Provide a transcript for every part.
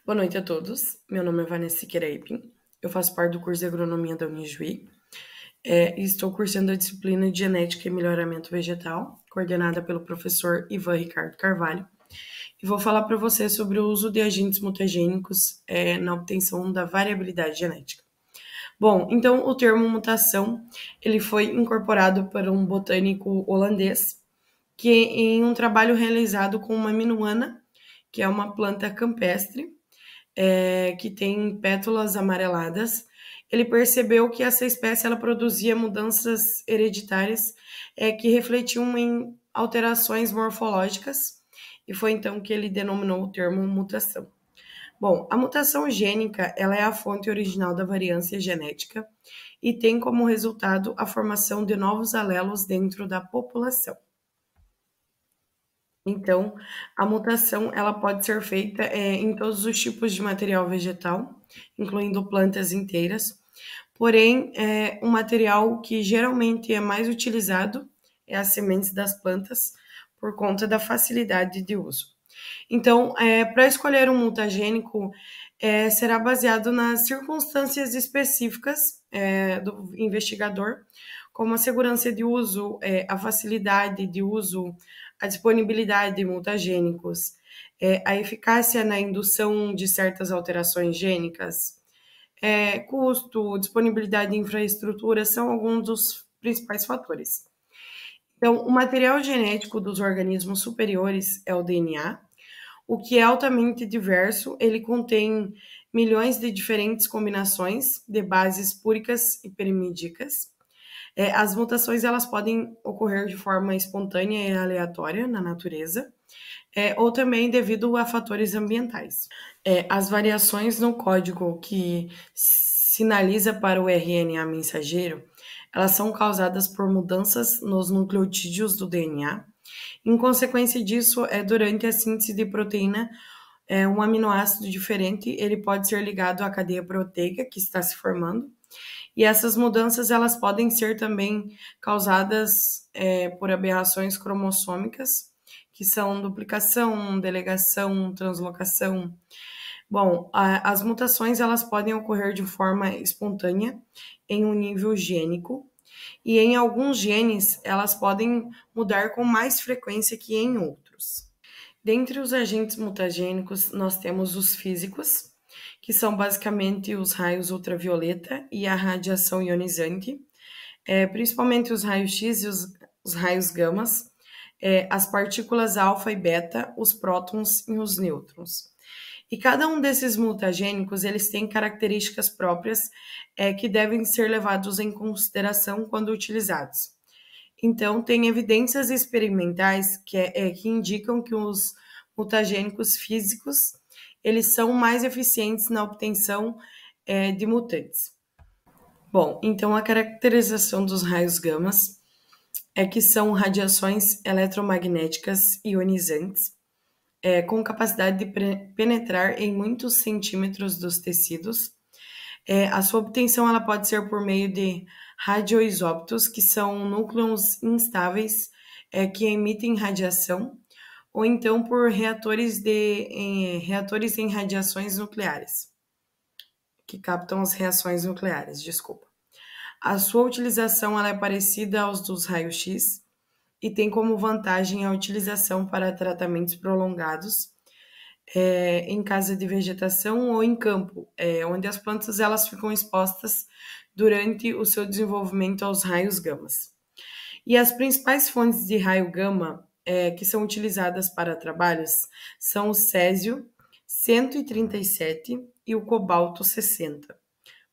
Boa noite a todos. Meu nome é Vanessa Siqueira Ipin. Eu faço parte do curso de Agronomia da Unijuí. E estou cursando a disciplina de Genética e Melhoramento Vegetal, coordenada pelo professor Ivan Ricardo Carvalho. E vou falar para você sobre o uso de agentes mutagênicos na obtenção da variabilidade genética. Bom, então o termo mutação ele foi incorporado por um botânico holandês que em um trabalho realizado com uma minuana, que é uma planta campestre, que tem pétalas amareladas, ele percebeu que essa espécie ela produzia mudanças hereditárias que refletiam em alterações morfológicas, e foi então que ele denominou o termo mutação. Bom, a mutação gênica ela é a fonte original da variância genética e tem como resultado a formação de novos alelos dentro da população. Então, a mutação ela pode ser feita em todos os tipos de material vegetal, incluindo plantas inteiras. Porém, um material que geralmente é mais utilizado é as sementes das plantas, por conta da facilidade de uso. Então, para escolher um mutagênico, será baseado nas circunstâncias específicas do investigador, como a segurança de uso, a facilidade de uso, a disponibilidade de mutagênicos, a eficácia na indução de certas alterações gênicas, custo, disponibilidade de infraestrutura são alguns dos principais fatores. Então, o material genético dos organismos superiores é o DNA, o que é altamente diverso, ele contém milhões de diferentes combinações de bases púricas e pirimídicas. As mutações elas podem ocorrer de forma espontânea e aleatória na natureza, ou também devido a fatores ambientais. As variações no código que sinaliza para o RNA mensageiro, elas são causadas por mudanças nos nucleotídeos do DNA. Em consequência disso, durante a síntese de proteína, um aminoácido diferente ele pode ser ligado à cadeia proteica que está se formando. E essas mudanças elas podem ser também causadas por aberrações cromossômicas, que são duplicação, delegação, translocação. Bom, as mutações elas podem ocorrer de forma espontânea em um nível gênico, e em alguns genes elas podem mudar com mais frequência que em outros. Dentre os agentes mutagênicos, nós temos os físicos, que são basicamente os raios ultravioleta e a radiação ionizante, principalmente os raios-x e os raios gamas, as partículas alfa e beta, os prótons e os nêutrons. E cada um desses mutagênicos, eles têm características próprias que devem ser levados em consideração quando utilizados. Então, tem evidências experimentais que indicam que os mutagênicos físicos, eles são mais eficientes na obtenção de mutantes. Bom, então a caracterização dos raios gamas que são radiações eletromagnéticas ionizantes, com capacidade de penetrar em muitos centímetros dos tecidos. A sua obtenção ela pode ser por meio de radioisótopos, que são núcleos instáveis que emitem radiação, ou então por reatores em radiações nucleares, que captam as reações nucleares, desculpa. A sua utilização ela é parecida aos dos raios-x, e tem como vantagem a utilização para tratamentos prolongados em casa de vegetação ou em campo, onde as plantas elas ficam expostas durante o seu desenvolvimento aos raios gamas. E as principais fontes de raio gama que são utilizadas para trabalhos são o césio 137 e o cobalto 60.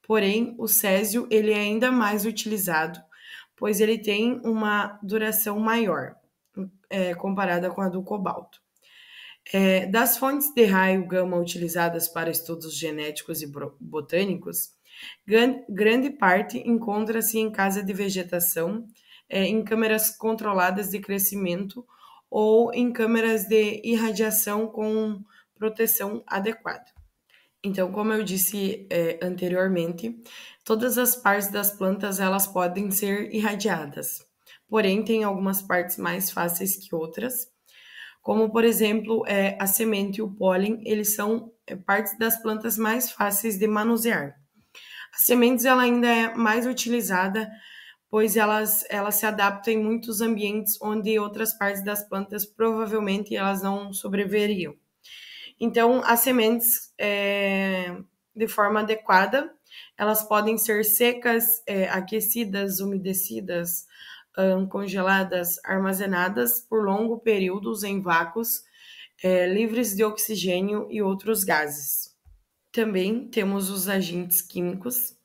Porém, o césio ele é ainda mais utilizado, pois ele tem uma duração maior, comparada com a do cobalto. Das fontes de raio gama utilizadas para estudos genéticos e botânicos, grande parte encontra-se em casa de vegetação, em câmeras controladas de crescimento ou em câmeras de irradiação com proteção adequada. Então, como eu disse anteriormente, todas as partes das plantas elas podem ser irradiadas, porém tem algumas partes mais fáceis que outras, como, por exemplo, a semente e o pólen, eles são partes das plantas mais fáceis de manusear. As sementes ela ainda é mais utilizada, pois elas se adaptam em muitos ambientes onde outras partes das plantas provavelmente elas não sobreviveriam. Então, as sementes, de forma adequada, elas podem ser secas, aquecidas, umedecidas, congeladas, armazenadas por longos períodos em vácuos, livres de oxigênio e outros gases. Também temos os agentes químicos,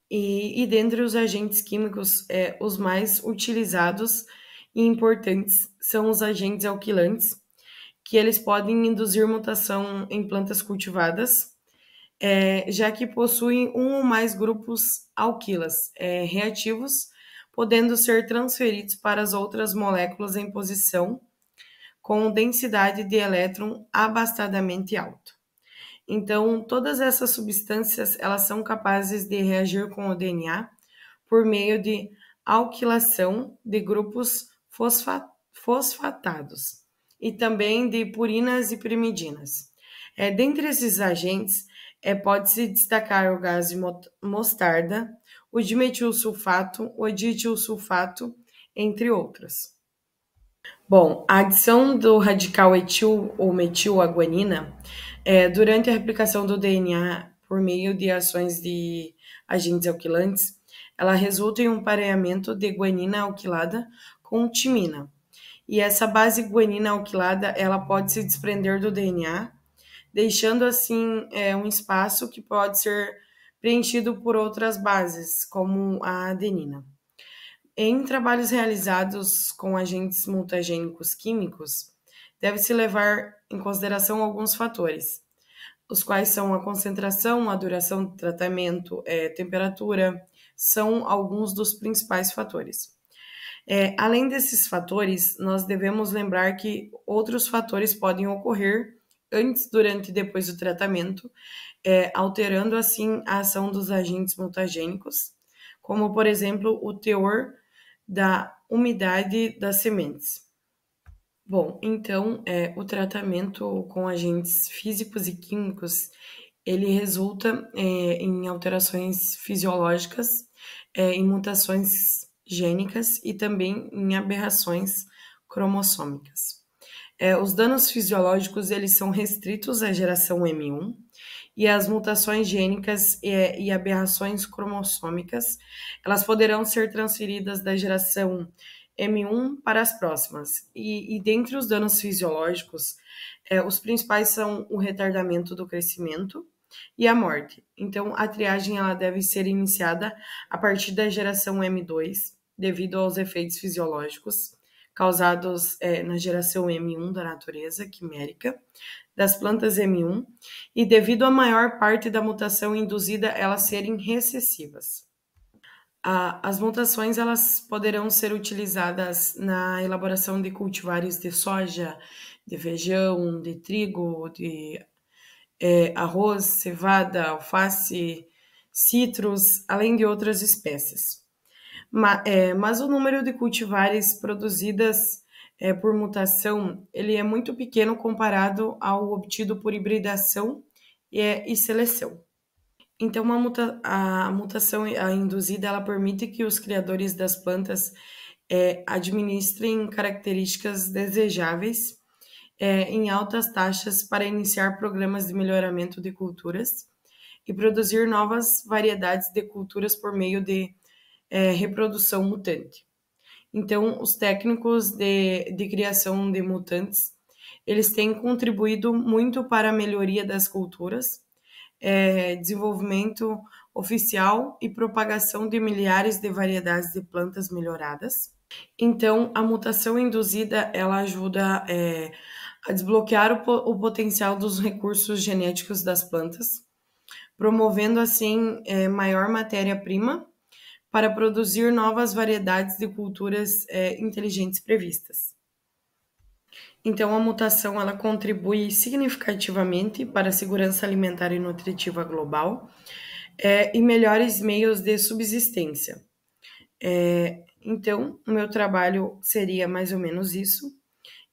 e dentre os agentes químicos, os mais utilizados e importantes são os agentes alquilantes, que eles podem induzir mutação em plantas cultivadas, já que possuem um ou mais grupos alquilas reativos, podendo ser transferidos para as outras moléculas em posição com densidade de elétron abastadamente alta. Então, todas essas substâncias elas são capazes de reagir com o DNA por meio de alquilação de grupos fosfatados e também de purinas e piridinas. Dentre esses agentes, pode-se destacar o gás de mostarda, o dimetilsulfato, o dimetilsulfato, entre outros. Bom, a adição do radical etil ou metilaguanina durante a replicação do DNA por meio de ações de agentes alquilantes, ela resulta em um pareamento de guanina alquilada com timina. E essa base guanina alquilada, ela pode se desprender do DNA, deixando assim um espaço que pode ser preenchido por outras bases, como a adenina. Em trabalhos realizados com agentes mutagênicos químicos, deve-se levar em consideração alguns fatores, os quais são a concentração, a duração do tratamento, temperatura, são alguns dos principais fatores. Além desses fatores, nós devemos lembrar que outros fatores podem ocorrer antes, durante e depois do tratamento, alterando assim a ação dos agentes mutagênicos, como, por exemplo, o teor da umidade das sementes. Bom, então, o tratamento com agentes físicos e químicos, ele resulta em alterações fisiológicas, em mutações gênicas e também em aberrações cromossômicas. Os danos fisiológicos, eles são restritos à geração M1, e as mutações gênicas e aberrações cromossômicas, elas poderão ser transferidas da geração M1 para as próximas. E dentre os danos fisiológicos, os principais são o retardamento do crescimento e a morte. Então, a triagem ela deve ser iniciada a partir da geração M2, devido aos efeitos fisiológicos causados na geração M1 da natureza quimérica, das plantas M1, e devido à maior parte da mutação induzida elas serem recessivas. As mutações elas poderão ser utilizadas na elaboração de cultivares de soja, de feijão, de trigo, de arroz, cevada, alface, citros, além de outras espécies. Mas o número de cultivares produzidas por mutação, ele é muito pequeno comparado ao obtido por hibridação e seleção. Então, a mutação induzida, ela permite que os criadores das plantas administrem características desejáveis em altas taxas para iniciar programas de melhoramento de culturas e produzir novas variedades de culturas por meio de reprodução mutante. Então, os técnicos de criação de mutantes, eles têm contribuído muito para a melhoria das culturas, desenvolvimento oficial e propagação de milhares de variedades de plantas melhoradas. Então, a mutação induzida, ela ajuda a desbloquear o potencial dos recursos genéticos das plantas, promovendo assim maior matéria-prima para produzir novas variedades de culturas inteligentes previstas. Então, a mutação ela contribui significativamente para a segurança alimentar e nutritiva global e melhores meios de subsistência. Então, o meu trabalho seria mais ou menos isso.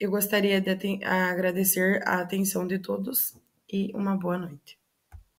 Eu gostaria de agradecer a atenção de todos e uma boa noite.